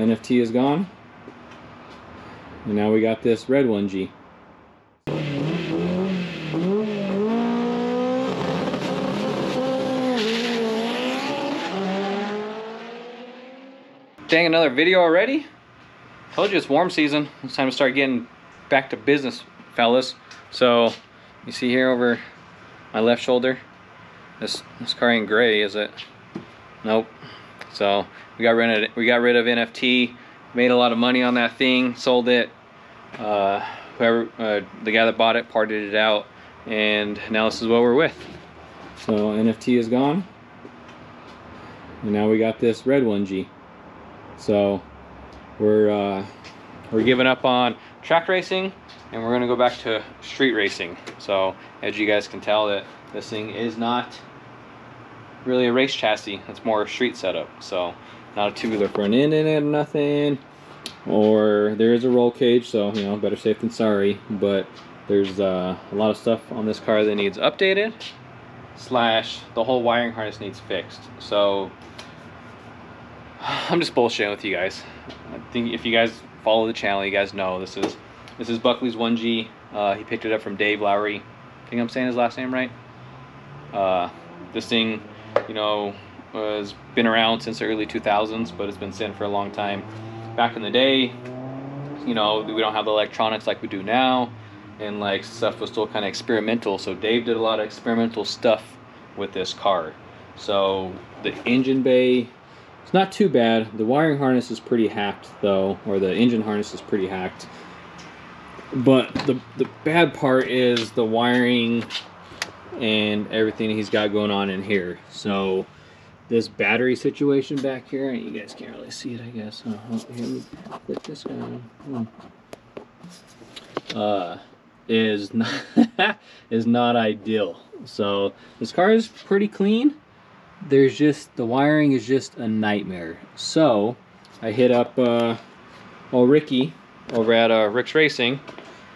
NFT is gone, and now we got this red 1G. Dang, another video already? Told you it's warm season. It's time to start getting back to business, fellas. So you see here over my left shoulder, this car ain't gray, is it? Nope. So we got rid of NFT, made a lot of money on that thing, sold it. The guy that bought it parted it out, and now this is what we're with. So NFT is gone, and now we got this red 1G. So we're giving up on track racing, and we're gonna go back to street racing. So as you guys can tell, that this thing is not really a race chassis, it's more a street setup. So not a tubular front end in it or nothing, or there is a roll cage, so you know, better safe than sorry. But there's a lot of stuff on this car that needs updated, slash the whole wiring harness needs fixed. So I'm just bullshitting with you guys. I think if you guys follow the channel, you guys know this is Buckley's 1G. He picked it up from Dave Lowry. I think I'm saying his last name right. This thing, you know, has been around since the early 2000s, but it's been sitting for a long time. Back in the day, you know, we don't have the electronics like we do now, and like stuff was still kind of experimental. So Dave did a lot of experimental stuff with this car. So the engine bay, it's not too bad. The wiring harness is pretty hacked though, or the engine harness is pretty hacked. But the bad part is the wiring and everything he's got going on in here. So this battery situation back here, and you guys can't really see it, I guess. Here, let me put this down. Is not ideal. So this car is pretty clean. There's just, the wiring is just a nightmare. So I hit up old Ricky over at Rick's Racing,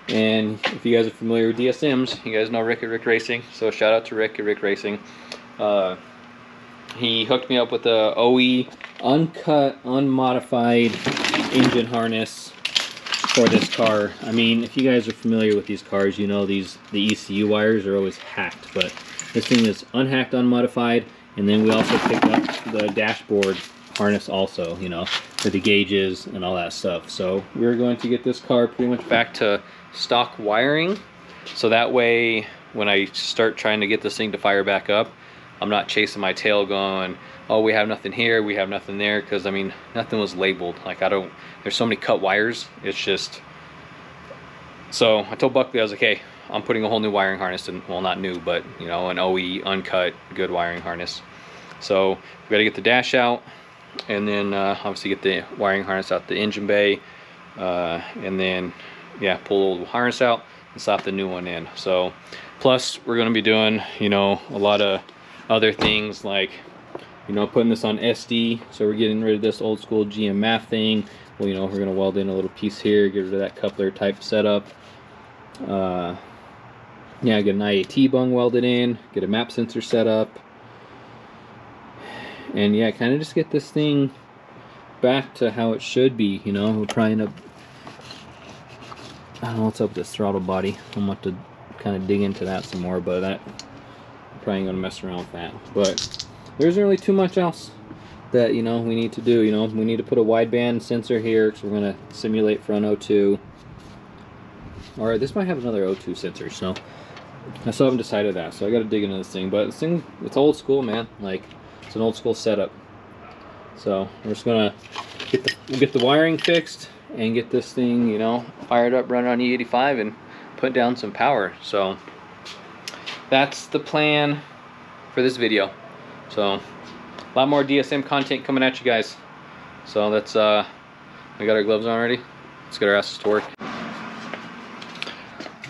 and if you guys are familiar with DSMs, you guys know Rick at Rick Racing, so shout out to Rick at Rick Racing. He hooked me up with the OE uncut, unmodified engine harness for this car. I mean, if you guys are familiar with these cars, you know the ECU wires are always hacked, but this thing is unhacked, unmodified. And then we also picked up the dashboard harness also, you know, for the gauges and all that stuff. So we're going to get this car pretty much back to stock wiring, so that way when I start trying to get this thing to fire back up, I'm not chasing my tail going, oh, we have nothing here, we have nothing there, because I mean, nothing was labeled. Like, there's so many cut wires, it's just. So I told Buckley, I was like, hey, I'm putting a whole new wiring harness in, well, not new, but you know, an OE uncut good wiring harness. So we got to get the dash out, and then obviously get the wiring harness out the engine bay, and then yeah, pull the old harness out and slap the new one in. So plus we're going to be doing, you know, a lot of other things, like, you know, putting this on SD. So we're getting rid of this old school GM math thing. Well, you know, we're going to weld in a little piece here, get rid of that coupler type setup. Yeah, get an IAT bung welded in, get a map sensor set up, and yeah, kind of just get this thing back to how it should be. You know, we're trying to, I don't know what's up with this throttle body. I'm going to have to kind of dig into that some more, but I'm probably going to mess around with that. But there's really too much else that, you know, we need to do. You know, we need to put a wideband sensor here, because we're going to simulate front O2. Or this might have another O2 sensor, so I still haven't decided that, so I got to dig into this thing. But this thing, it's old school, man. Like, it's an old school setup. So we're just gonna get the wiring fixed and get this thing, you know, fired up, run on E85, and put down some power. So that's the plan for this video. So a lot more DSM content coming at you guys. So that's we got our gloves on already. Let's get our asses to work.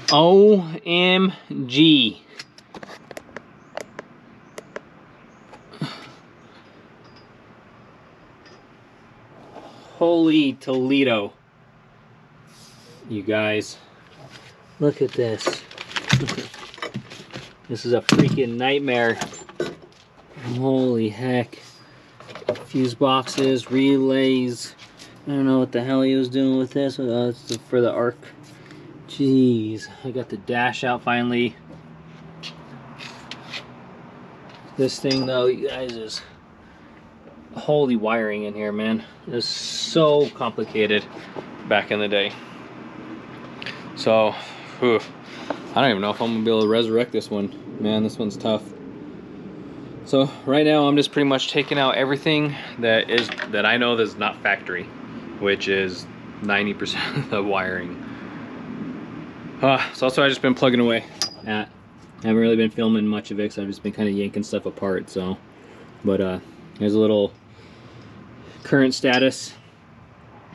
OMG. Holy Toledo. You guys, look at this. This is a freaking nightmare. Holy heck. Fuse boxes, relays, I don't know what the hell he was doing with this. It's for the arc. Jeez, I got the dash out finally. This thing though, you guys, is holy wiring in here, man. It's so complicated back in the day. So, whew, I don't even know if I'm gonna be able to resurrect this one. Man, this one's tough. So right now I'm just pretty much taking out everything that I know that's not factory, which is 90% of the wiring. So that's what I've just been plugging away at. I haven't really been filming much of it because I've just been kind of yanking stuff apart. So, but here's a little current status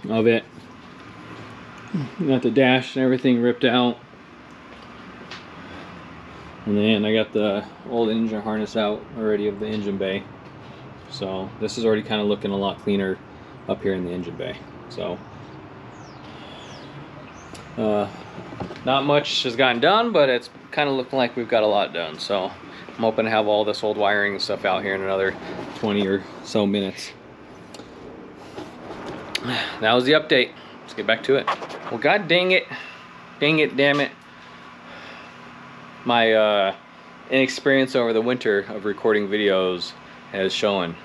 of it. Got the dash and everything ripped out. And then I got the old engine harness out already of the engine bay. So this is already kind of looking a lot cleaner up here in the engine bay. So not much has gotten done, but it's kind of looking like we've got a lot done. So I'm hoping to have all this old wiring and stuff out here in another 20 or so minutes. That was the update. Let's get back to it. Well, god dang it, damn it. My inexperience over the winter of recording videos has shown.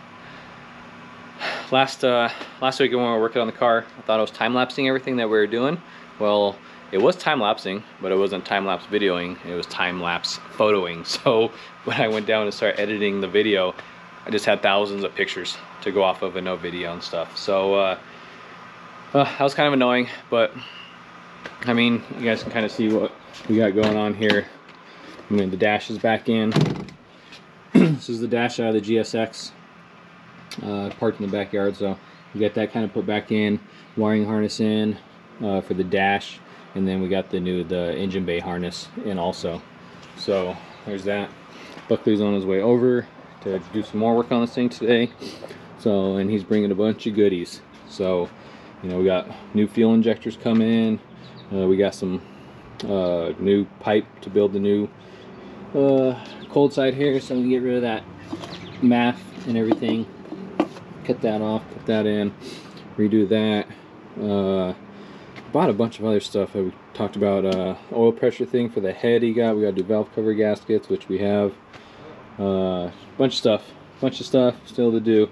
Last week when we were working on the car, I thought I was time-lapsing everything that we were doing. Well, it was time-lapsing, but it wasn't time-lapse videoing, it was time-lapse photoing. So when I went down to start editing the video, I just had thousands of pictures to go off of and no video and stuff. So that was kind of annoying, but I mean, you guys can kind of see what we got going on here. I mean, the dash is back in. This is the dash out of the GSX, parked in the backyard. So we got that kind of put back in, wiring harness in for the dash, and then we got the engine bay harness in also. So there's that. Buckley's on his way over to do some more work on this thing today. So, and he's bringing a bunch of goodies. So, you know, we got new fuel injectors coming in. We got some new pipe to build the new cold side here, so we can get rid of that MAF and everything. Cut that off, put that in, redo that. Bought a bunch of other stuff that we talked about. Oil pressure thing for the head he got. We got to do valve cover gaskets, which we have. Bunch of stuff still to do.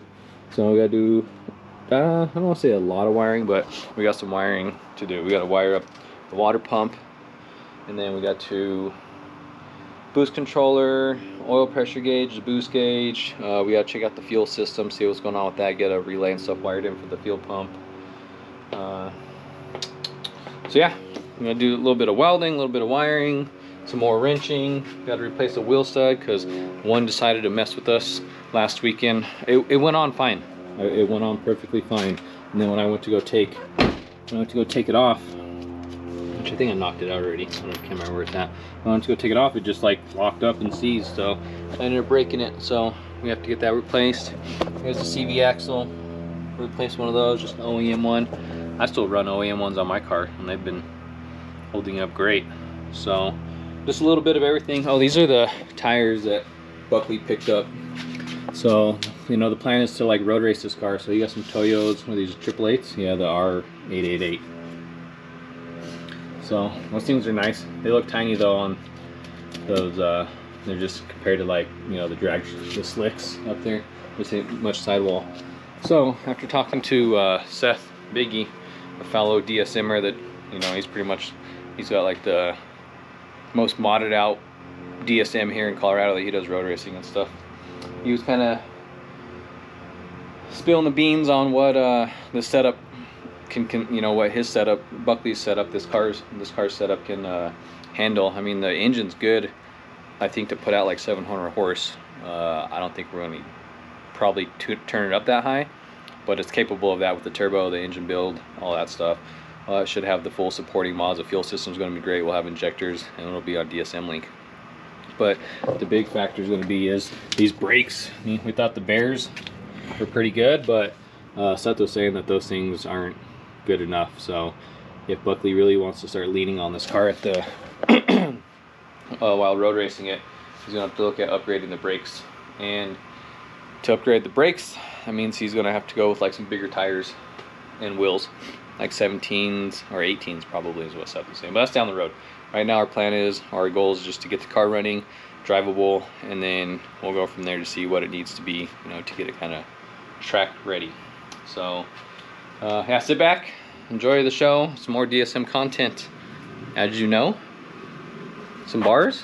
So we got to do, I don't want to say a lot of wiring, but we got some wiring to do. We got to wire up the water pump, and then we got to boost controller, oil pressure gauge, the boost gauge. We got to check out the fuel system, see what's going on with that, get a relay and stuff wired in for the fuel pump. So yeah, I'm gonna do a little bit of welding, a little bit of wiring, some more wrenching. Got to replace the wheel stud because one decided to mess with us last weekend. It went on fine. It went on perfectly fine, and then when I went to go take it off, which I think I knocked it out already. I can't remember where it's at. When I went to go take it off, it just like locked up and seized, so I ended up breaking it. So we have to get that replaced. Here's the CV axle. Replace one of those, just an OEM one. I still run OEM ones on my car, and they've been holding up great. So just a little bit of everything. Oh, these are the tires that Buckley picked up. So, you know, the plan is to like road race this car. So you got some Toyos, or these 888s. Yeah, the R888. So those things are nice. They look tiny though on those. They're just compared to, like, you know, the slicks up there. There's ain't much sidewall. So after talking to Seth Biggie, a fellow DSMer that, you know, he's got like the most modded out DSM here in Colorado that he does road racing and stuff. He was kind of spilling the beans on what the setup can you know, what his setup, Buckley's setup, this car's setup can handle. I mean, the engine's good, I think, to put out like 700 horse. I don't think we're going to probably turn it up that high, but it's capable of that with the turbo, the engine build, all that stuff. It should have the full supporting mods. The fuel system's going to be great. We'll have injectors, and it'll be on DSM link. But the big factor is going to be is these brakes. I mean, we thought the Bears were pretty good, but Seth was saying that those things aren't good enough. So if Buckley really wants to start leaning on this car at the while road racing it, he's going to have to look at upgrading the brakes. And to upgrade the brakes, that means he's going to have to go with like some bigger tires and wheels, like 17s or 18s probably is what Seth was saying, but that's down the road. Right now our goal is just to get the car running, drivable, and then we'll go from there to see what it needs to be, you know, to get it kind of track ready. So yeah, sit back, enjoy the show, some more DSM content. As you know, some bars.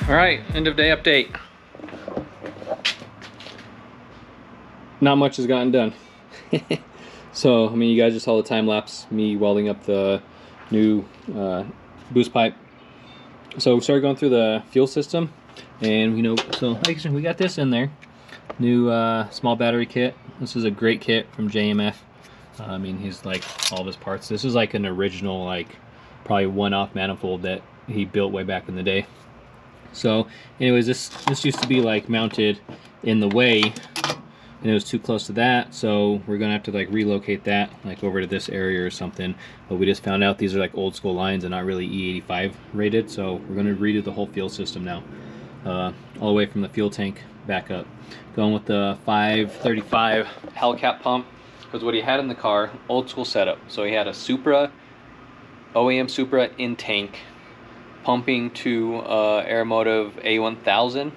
All right, end of day update. Not much has gotten done. So, I mean, you guys just saw the time lapse, me welding up the new boost pipe. So we started going through the fuel system, and you know, so we got this in there. New small battery kit. This is a great kit from JMF. I mean, he's like all of his parts. This is like an original, like probably one-off manifold that he built way back in the day. So anyways, this used to be like mounted in the way, and it was too close to that, so we're gonna have to like relocate that like over to this area or something. But we just found out these are like old school lines and not really E85 rated, so we're gonna redo the whole fuel system now, all the way from the fuel tank back up. Going with the 535 Hellcat pump, because what he had in the car, old school setup. So he had a Supra, OEM Supra in tank, pumping to Aeromotive A1000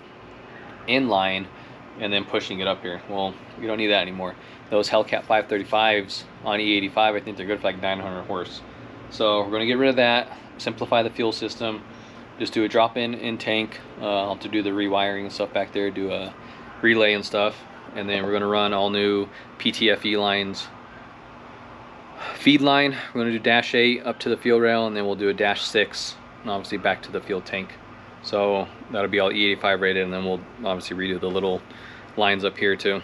inline, and then pushing it up here. Well, we don't need that anymore. Those Hellcat 535s on E85, I think they're good for like 900 horse. So we're going to get rid of that, simplify the fuel system, just do a drop-in tank. I'll have to do the rewiring and stuff back there, do a relay and stuff, and then we're going to run all new PTFE lines. Feed line, we're going to do dash 8 up to the fuel rail, and then we'll do a dash 6 and obviously back to the fuel tank. So that'll be all E85 rated, and then we'll obviously redo the little lines up here too.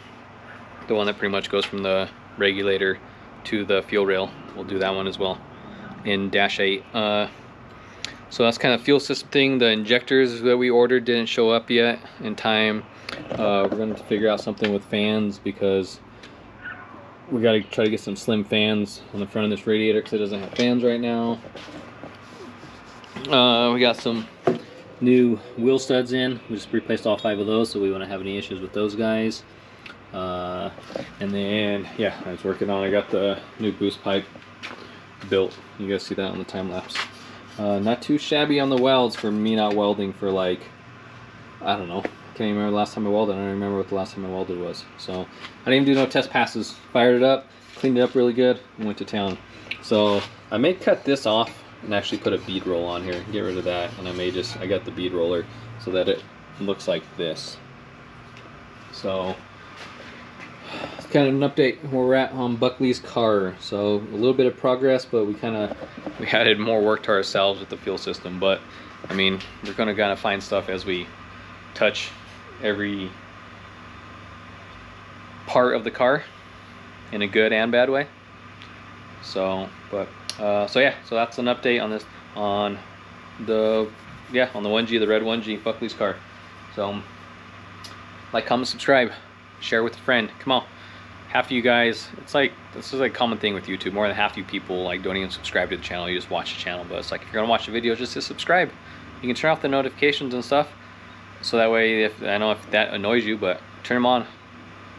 The one that pretty much goes from the regulator to the fuel rail, we'll do that one as well in dash 8. So that's kind of fuel system thing. The injectors that we ordered didn't show up yet in time. We're going to figure out something with fans, because we got to try to get some slim fans on the front of this radiator because it doesn't have fans right now. We got some new wheel studs in. We just replaced all 5 of those, so we won't have any issues with those guys. And then yeah, I was working on, I got the new boost pipe built. You guys see that on the time lapse. Not too shabby on the welds for me not welding for like, I don't know, can't even remember the last time I welded. I don't remember what the last time I welded was. So I didn't even do no test passes. Fired it up, cleaned it up really good, and went to town. So I may cut this off and actually put a bead roll on here, get rid of that, and I got the bead roller so that it looks like this. So it's kind of an update where we're at on Buckley's car. So a little bit of progress, but we added more work to ourselves with the fuel system. But I mean, we're gonna kind of find stuff as we touch every part of the car in a good and bad way. So so yeah, so that's an update on this, on the 1G, the red 1G Buckley's car. So like, comment, subscribe, share with a friend. Come on, half of you guys, it's like, this is like a common thing with YouTube, more than half of you people like don't even subscribe to the channel, you just watch the channel. But it's like, if you're gonna watch the video, just hit subscribe. You can turn off the notifications and stuff, so that way, if I know if that annoys you, but turn them on,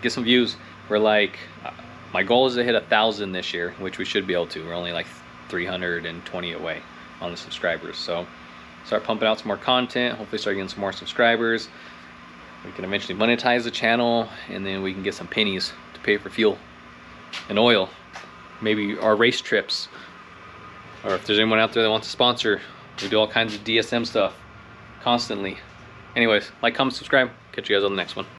get some views. We're like, my goal is to hit 1,000 this year, which we should be able to. We're only like 320 away on the subscribers. So start pumping out some more content, hopefully start getting some more subscribers. We can eventually monetize the channel, and then we can get some pennies to pay for fuel and oil, maybe our race trips, or if there's anyone out there that wants to sponsor, we do all kinds of DSM stuff constantly. Anyways, like, comment, subscribe. Catch you guys on the next one.